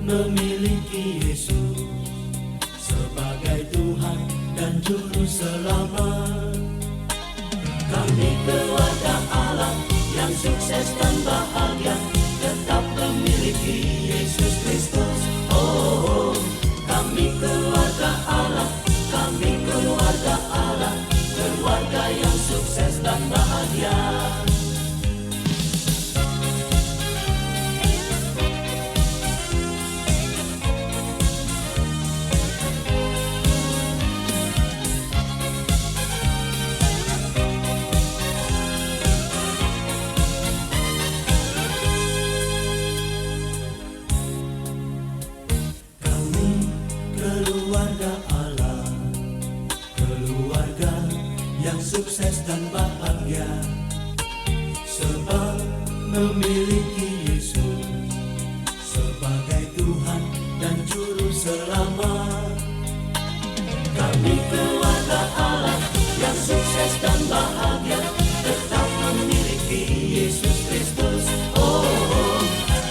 memiliki Yesus sebagai Tuhan dan Juru Selamat. Kami keluarga Allah yang sukses dan bahagia, tetap memiliki Yesus Kristus. Oh, kami keluarga Allah, kami keluarga Allah, keluarga yang sukses dan bahagia. Keluarga Allah, keluarga yang sukses dan bahagia, sebab memiliki Yesus sebagai Tuhan dan Juru Selamat. Kami keluarga Allah yang sukses dan bahagia, tetap memiliki Yesus Kristus. Oh,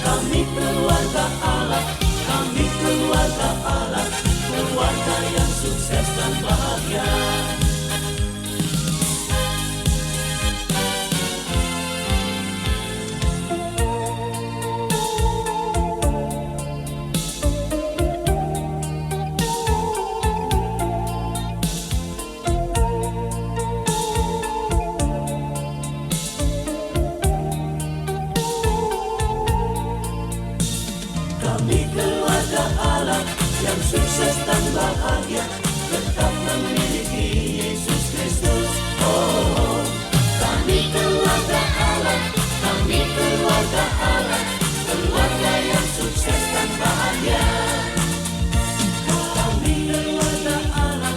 kami keluarga Allah, kami keluarga Allah, keluarga yang sukses dan bahagia. Kami keluarga Allah yang sukses dan bahagia, tetap memiliki Yesus Kristus. Oh, kami keluarga Allah, kami keluarga Allah, keluarga yang sukses dan bahagia. Kami keluarga Allah,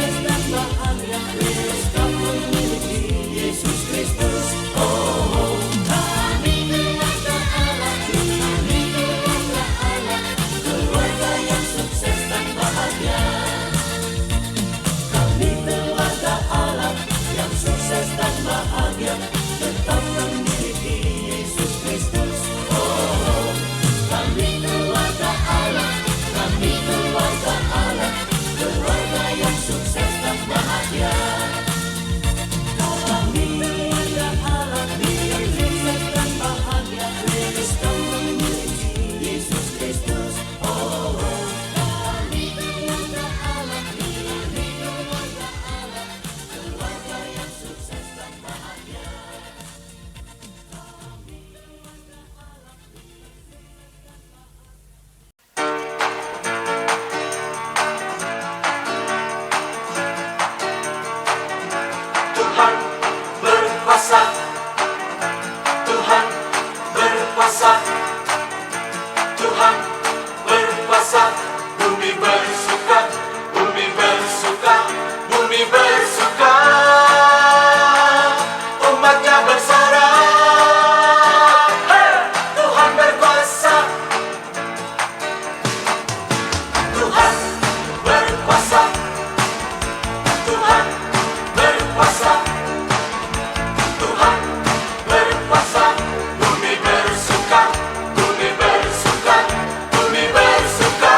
sukses dan bahagia, tetap memiliki Yesus Kristus. Oh, kami keluarga Allah, kami keluarga Allah, keluarga yang sukses dan bahagia. Kami keluarga Allah yang sukses dan bahagia, tetap memiliki Yesus Kristus. Oh, kami keluarga Allah, kami keluarga Allah, keluarga yang sukses dan bahagia. Kami keluarga Allah yang sukses dan bahagia, tetap memiliki Yesus Kristus. Oh, kami keluarga Allah, kami keluarga Allah, keluarga yang sukses dan bahagia. Tuhan berkuasa, Tuhan berkuasa, Tuhan berkuasa. Bumi bersuka, bumi bersuka, bumi bersuka. Umatnya bersorak. Hey! Tuhan berkuasa, Tuhan berkuasa, Tuhan berkuasa, Tuhan berkuasa. Bumi bersuka, bumi bersuka, bumi bersuka.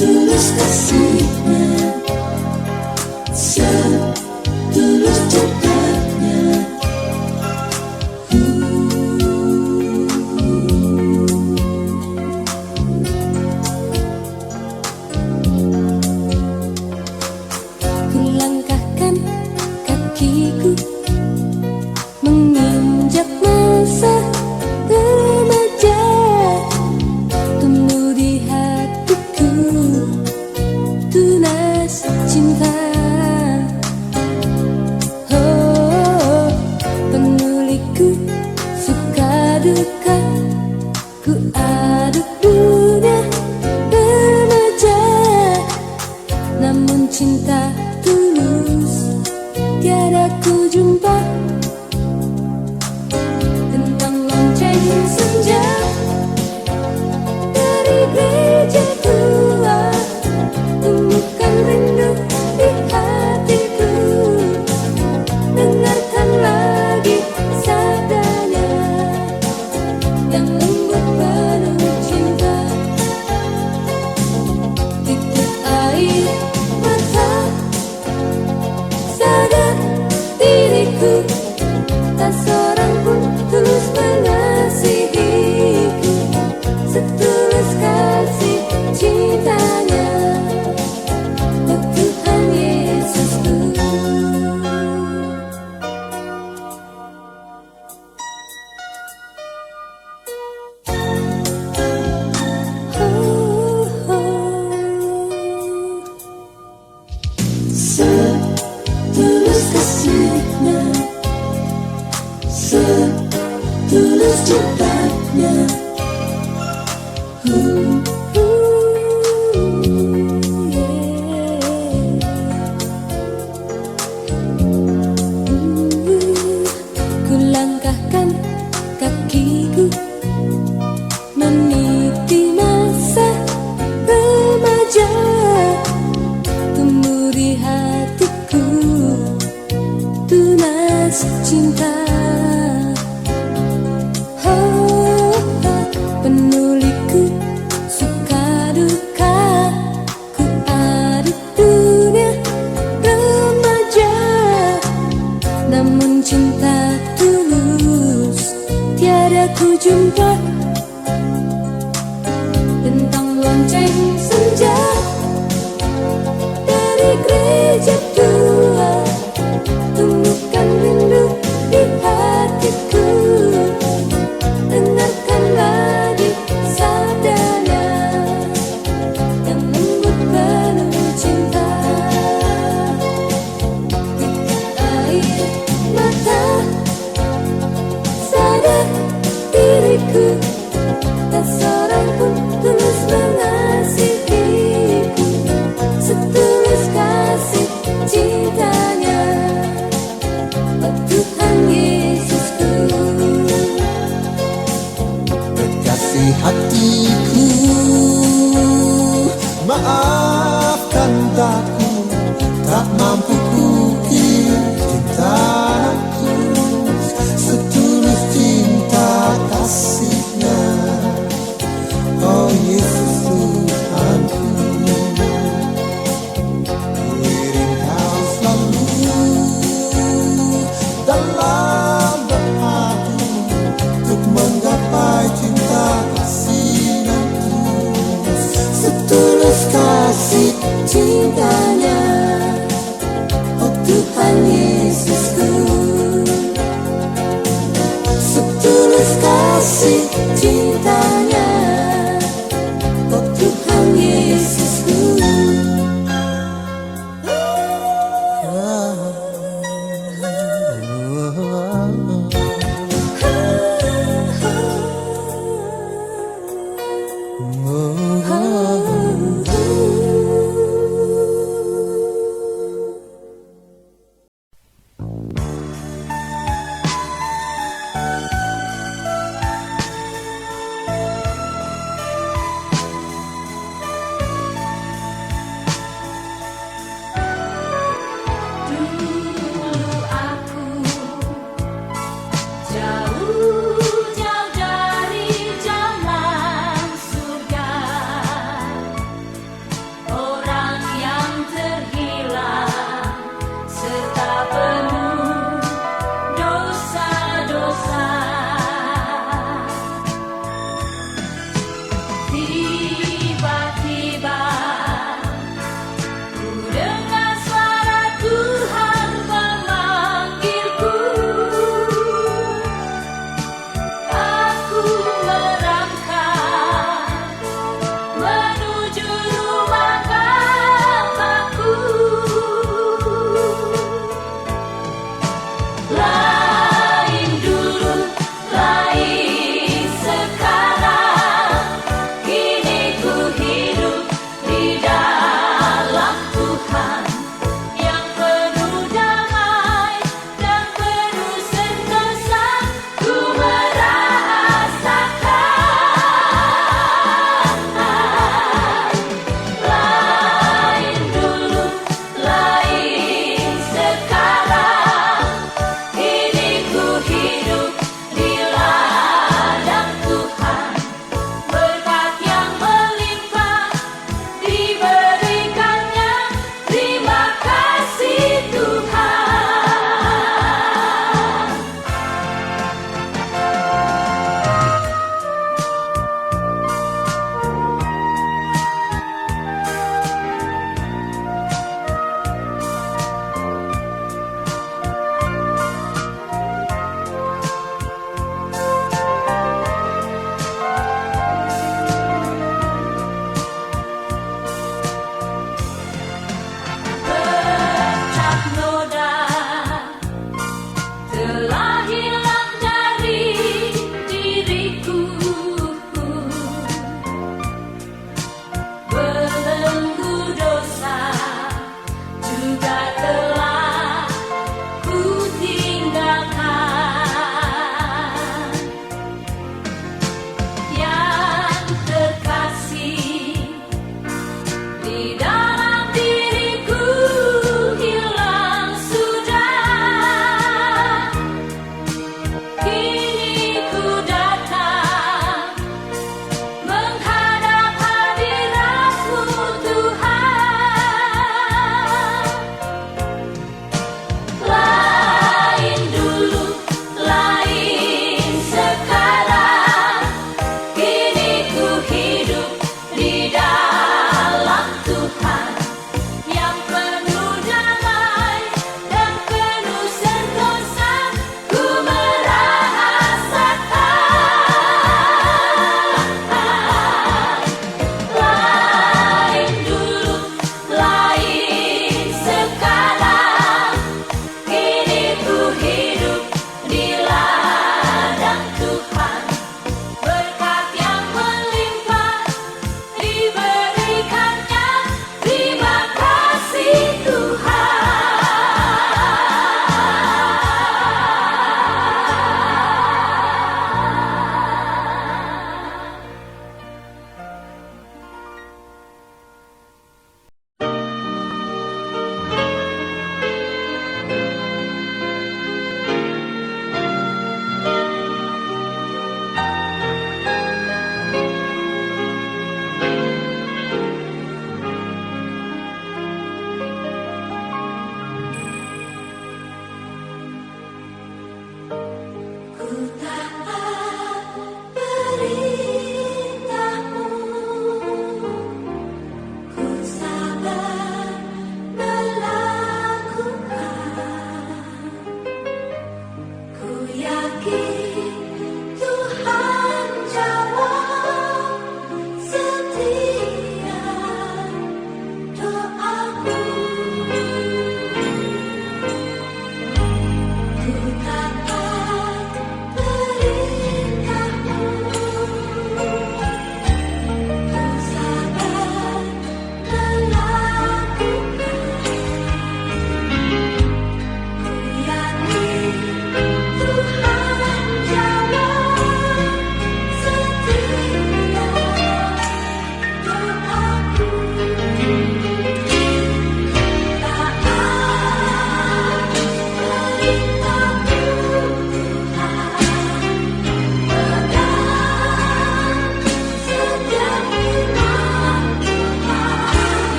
Setulus kasihnya, setulus cintanya. Kulangkahkan kakiku menginjak masa remaja, tumbuh di hatiku tunas cinta. Oh, penuliku suka duka, ku aduk dunia remaja, namun cinta tulus tiada ku jumpa. Tentang lonceng senja dari gereja tua, tumbuhkan rindu di hatiku. Dengarkan lagi sabdanya yang lembut penuh cinta. Titik air mata sadar diriku, tak seorang pun tulus mengasihiku setulus kasih cintanya. Oh Tuhan Yesusku. Setulus kasihnya, setulus cintanya. Kulangkahkan kakiku meniti masa remaja, tumbuh di hatiku tunas cinta. Oh, penuliku suka duka, ku aduk dunia remaja, namun cinta tulus tiada ku jumpa. Tentang lonceng senja dari gereja tua, tumbuhkan rindu di hatiku. Dengarkan lagi sabdanya yang lembut penuh cinta. Titik air mata sadar diriku, tak seorang pun tulus mengasihiku setulus kasih cintanya. Oh Tuhan Yesusku. Kekasih hatiku, maafkan daku, tak mampu kukir cintaku setulus cinta kasihnya. Oh Yesus Tuhanku, ku iring kau selalu dalam doaku untuk menggapai cinta kasih yang tulus, Setulus kasih cintanya.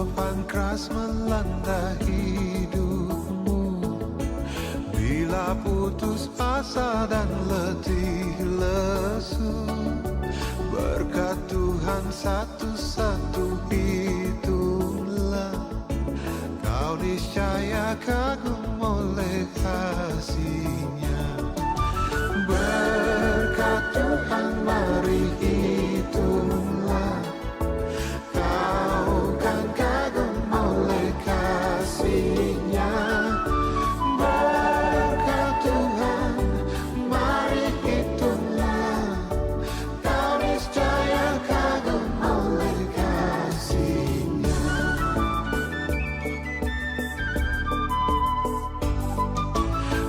beban keras melanda hidupmu. Bila putus asa dan letih lesu, berkat Tuhan satu-satu hitunglah, kau niscaya kagum oleh kasih-Nya. Berkat Tuhan mari hitunglah, kau kan kagum oleh kasih-Nya. Berkat Tuhan mari hitunglah, kau niscaya kagum oleh kasih-Nya.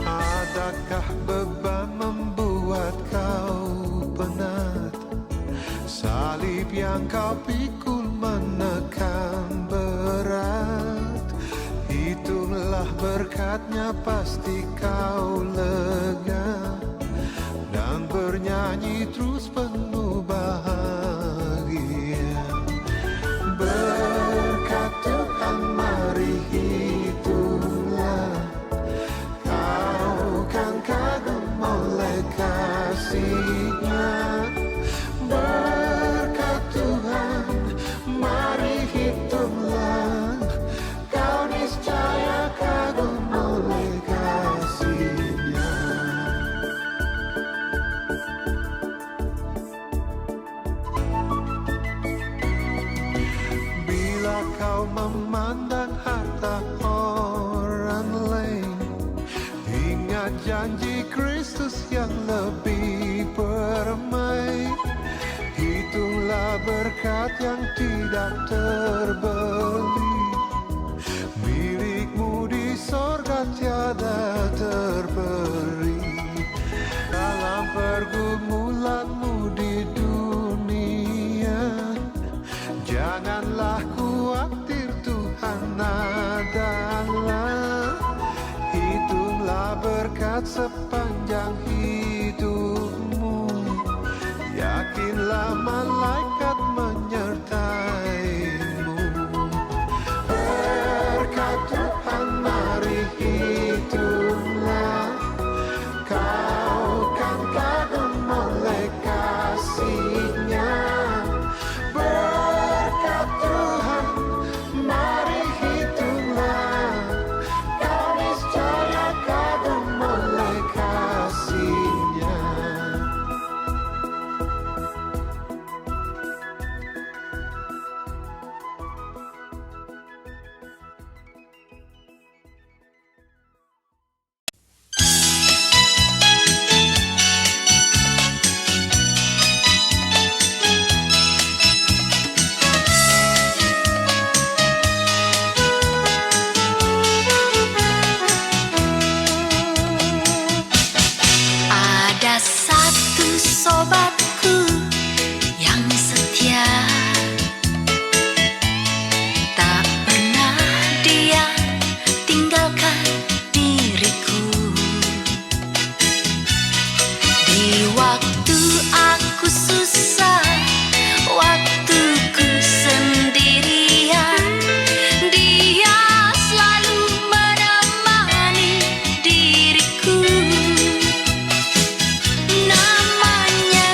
Adakah beban membuat kau penat? Salib yang kau pikul menekan berat. Hitunglah berkat-Nya, pasti kau lega, dan bernyanyi terus penuh bahagia. Berkat Tuhan mari hitunglah, kau kan kagum oleh kasih-Nya. Berkat Tuhan mari hitunglah, kau niscaya kagum oleh kasih-Nya. Bila kau memandang harta orang lain, ingat janji Kristus yang lebih permai. Hitunglah berkat yang tidak terbeli, milikmu di sorga tiada terperi. Dalam pergumulanmu di dunia, janganlah khawatir, Tuhan adalah. Hitunglah berkat sepanjang hidupmu, yakinlah malaikat menyertaimu. Berkat Tuhan mari hitunglah, kau kan kagum oleh kasih-Nya. Berkat Tuhan mari hitunglah, kau niscaya kagum oleh kasih-Nya. Ada satu sobatku yang setia, tak pernah dia tinggalkan diriku. Di waktu aku susah, waktu ku sendirian, dia selalu menemani diriku. Namanya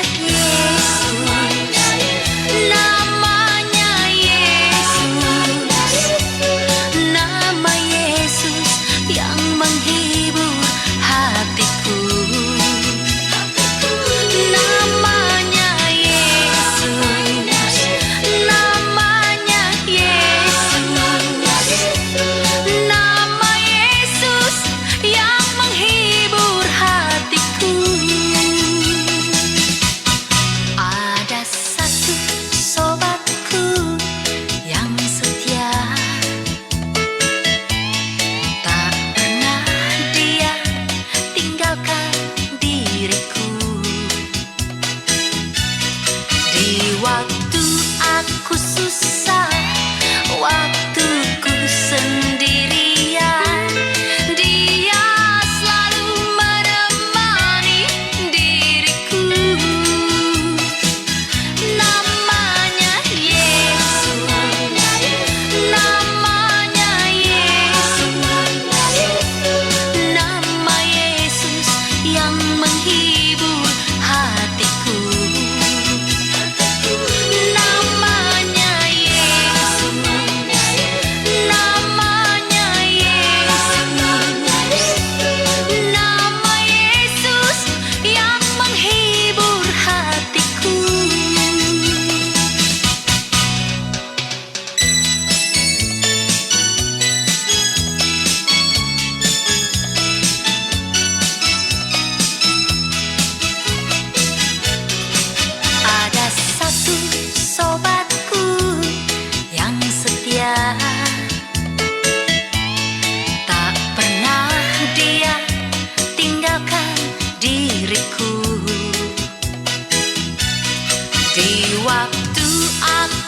Yesus.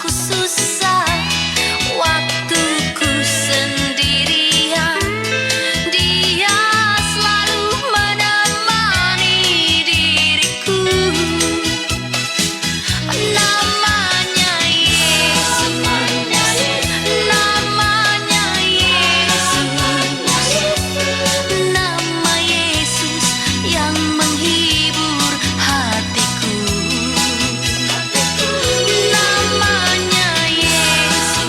aku susah, waktuku sendirian, Dia selalu menemani diriku. Namanya Yesus, namanya Yesus, nama Yesus yang menghibur hatiku. Namanya Yesus,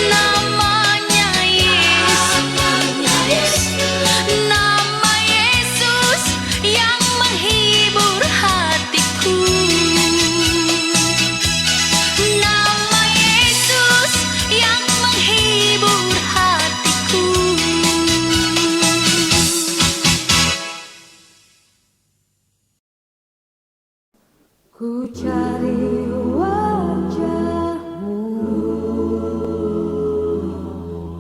namanya Yesus, nama Yesus yang menghibur hatiku. Nama Yesus yang menghibur hatiku. Ku cari wajahmu,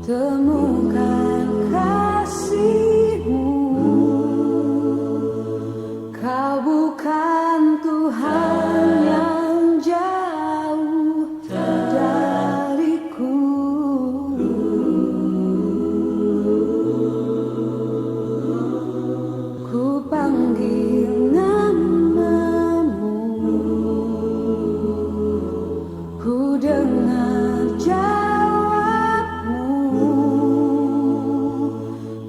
temukan kasihmu. Kau bukan Tuhan yang jauh dariku. Ku panggil namamu, ku dengar jawabmu.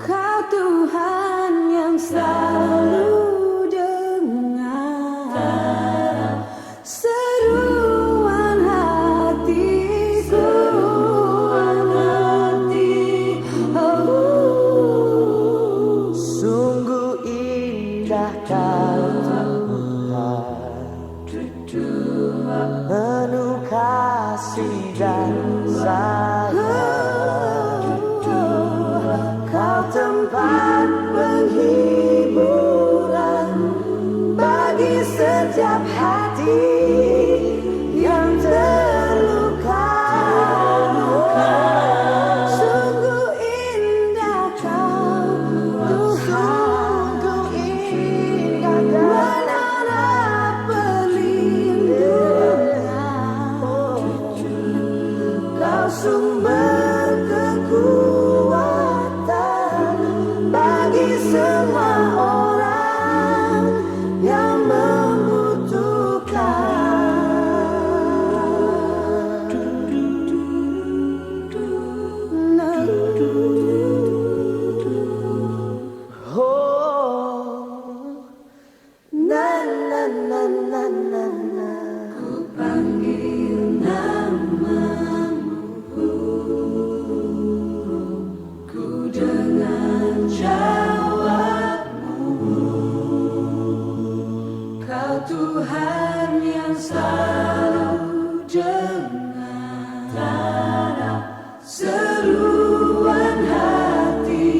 Kau Tuhan yang selalu dengar seruan hatiku. Sungguh indah Kau Tuhan, penuh kasih dan sayang. Kau tempat penghiburan bagi setiap hati yang terluka. Sungguh indah Kau Tuhan, menara perlindungan. Kau sumber kekuatan bagi semua orang yang membutuhkan. Oh, na na na na na na. Ku panggil namamu, ku dengar jawabmu. Kau Tuhan yang selalu dengar seruan hatiku.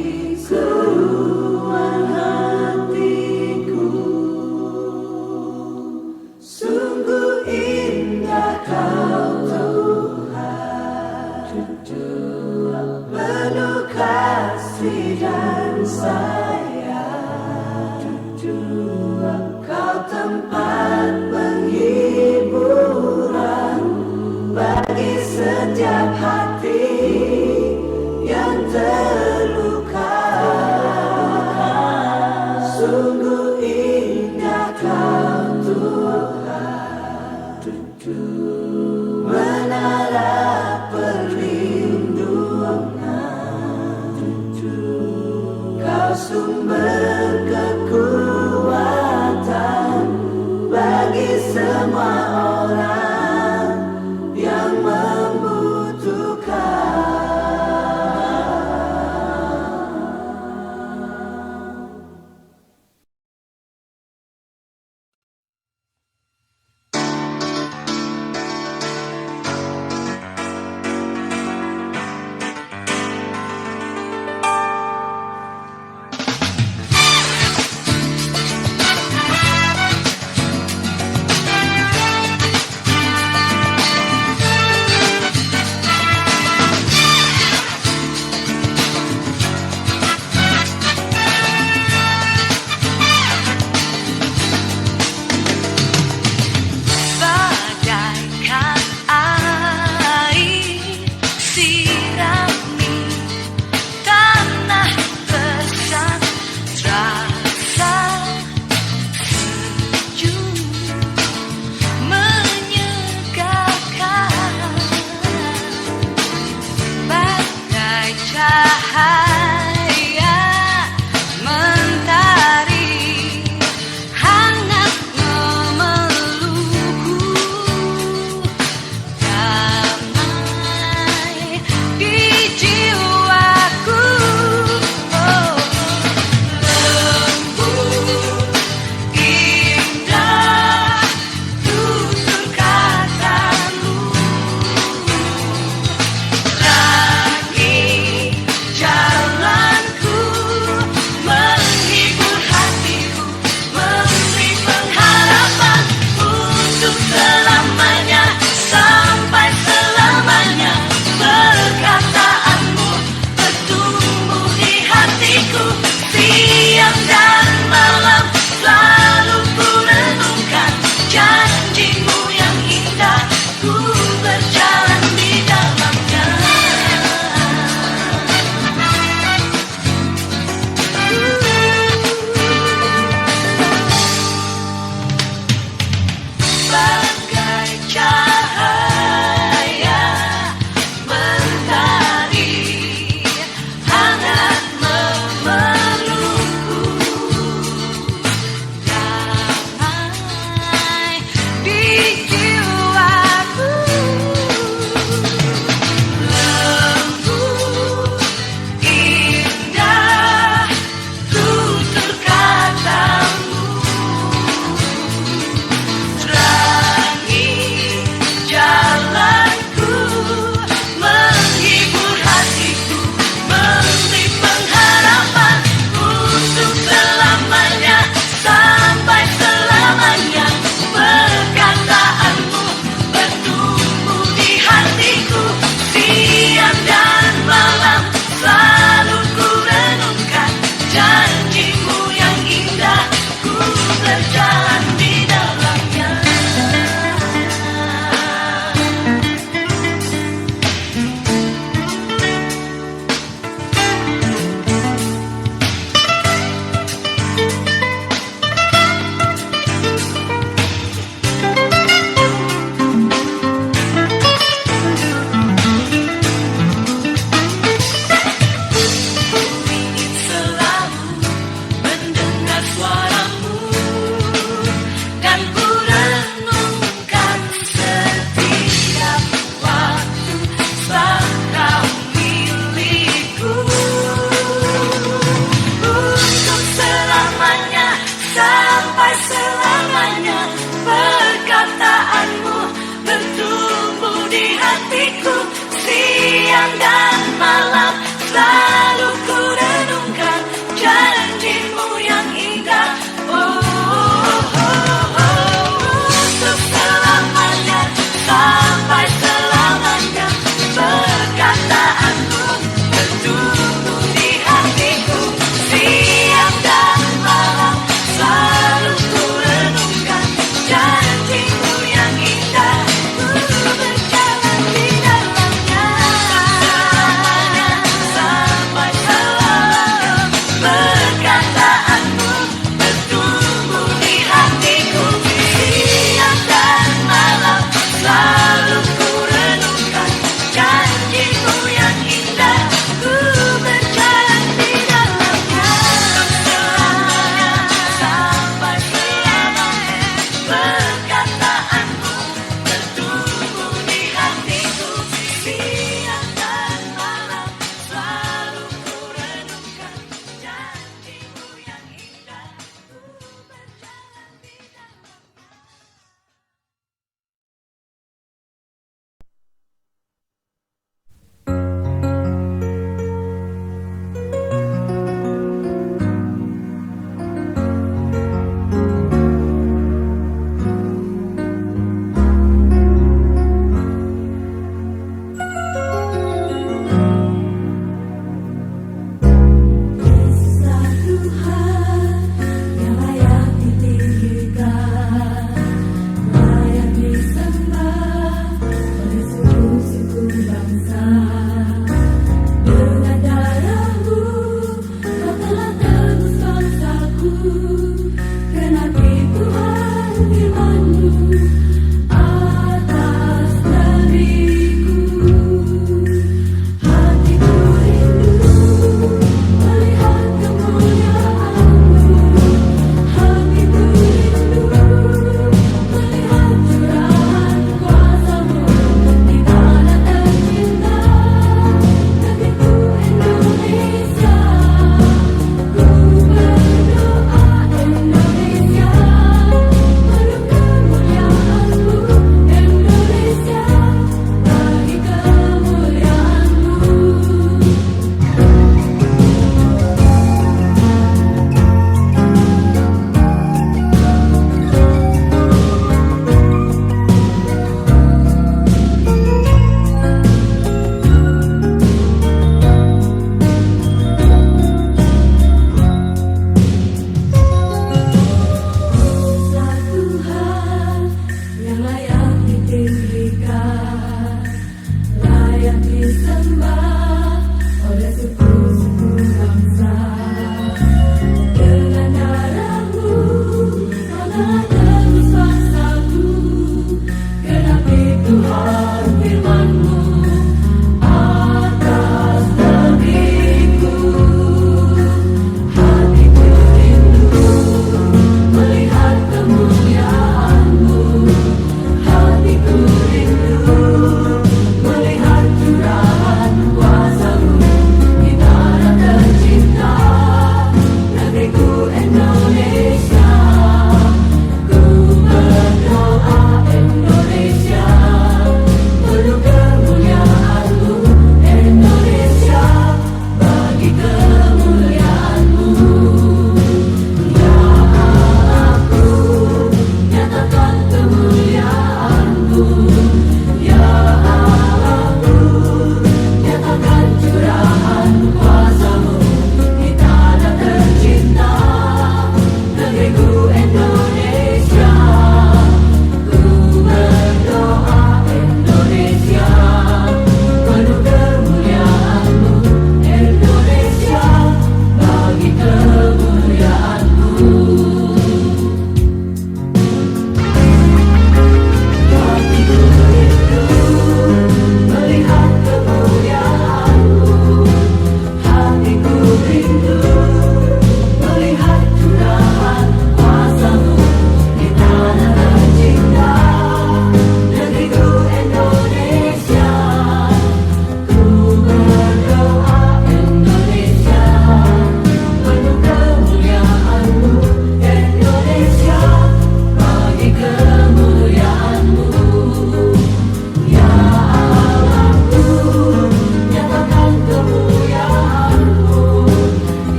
Sungguh indah Kau Tuhan, penuh kasih dan sayang. Kau tempat penghiburan bagi setiap hati yang terluka. Sungguh indah Kau Tuhan, menara perlindungan. Kau sumber kekuatan bagi semua orang yang membutuhkan.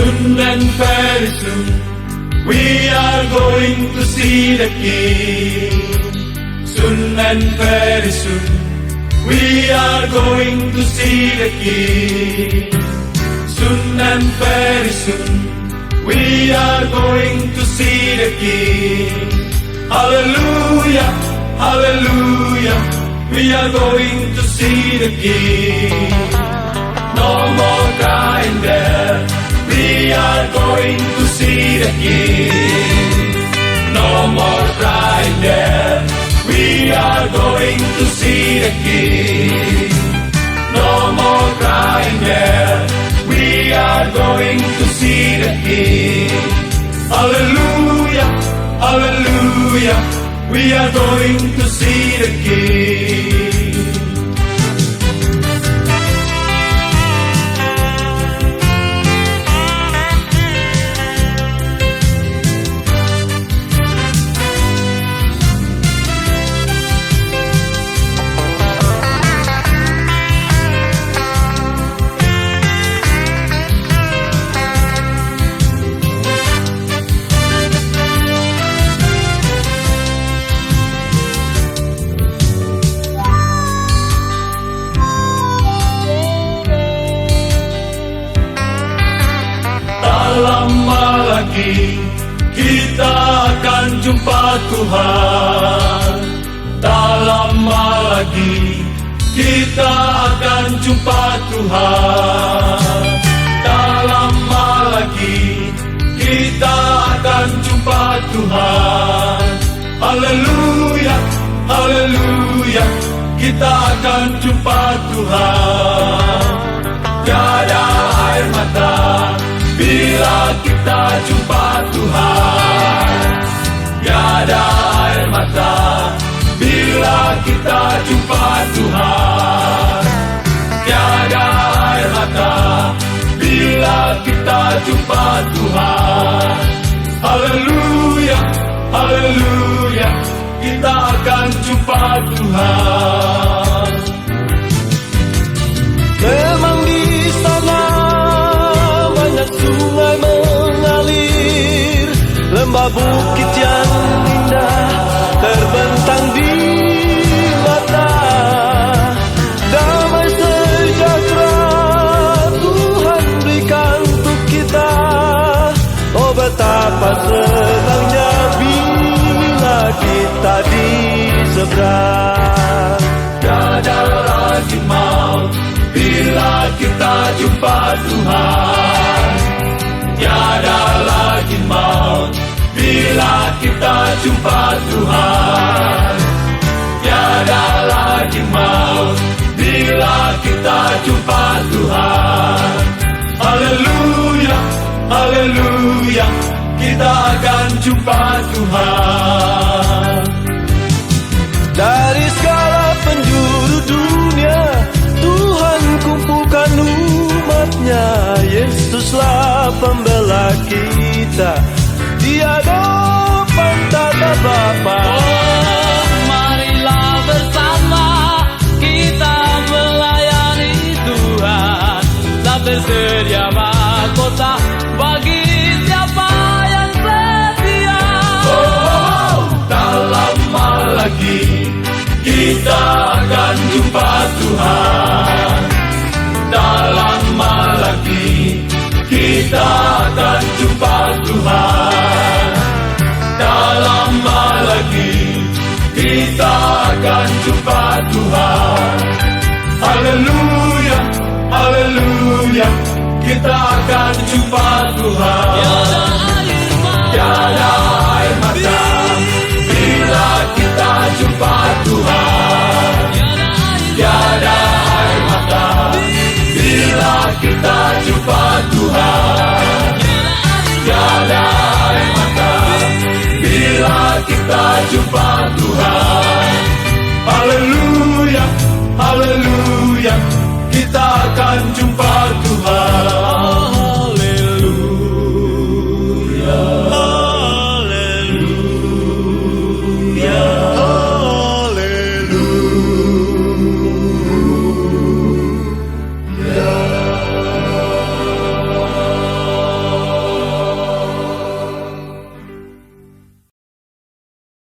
Soon and very soon, we are going to see the King. Soon and very soon, we are going to see the King. Soon and very soon, we are going to see the King. Hallelujah, hallelujah, we are going to see the King. No more crying there, we are going to see the King. No more crying there, we are going to see the King. No more crying there, we are going to see the King. Hallelujah, hallelujah, we are going to see the King. Lama lagi kita akan jumpa Tuhan. Tak lama lagi kita akan jumpa Tuhan. Tak lama lagi kita akan jumpa Tuhan. Haleluya, haleluya, kita akan jumpa Tuhan. Tiada air mata bila kita jumpa Tuhan. Tiada air mata bila kita jumpa Tuhan. Tiada air mata bila kita jumpa Tuhan. Haleluya, haleluya, kita akan jumpa Tuhan. Memang di sana banyak sungai mengalir, lembah bukit yang indah terbentang di mata. Damai sejahtera Tuhan berikan untuk kita. Oh betapa senangnya bila kita di seberang. Tiada lagi maut bila kita jumpa Tuhan. Tiada lagi maut bila kita jumpa Tuhan. Tiada lagi maut bila kita jumpa Tuhan. Haleluya, haleluya, kita akan jumpa Tuhan. Dari segala penjuru dunia Tuhan kumpulkan umatnya. Yesuslah pembela kita, Dia depan tata Bapa. Oh, marilah bersama kita melayani Tuhan. Tak tersedia mahkota bagi siapa yang setia. Oh, tak lama lagi kita akan jumpa Tuhan. Tak lama lagi kita akan jumpa Tuhan. Tak lama lagi kita akan jumpa Tuhan. Haleluya, haleluya, kita akan jumpa Tuhan. Tiada air mata bila kita jumpa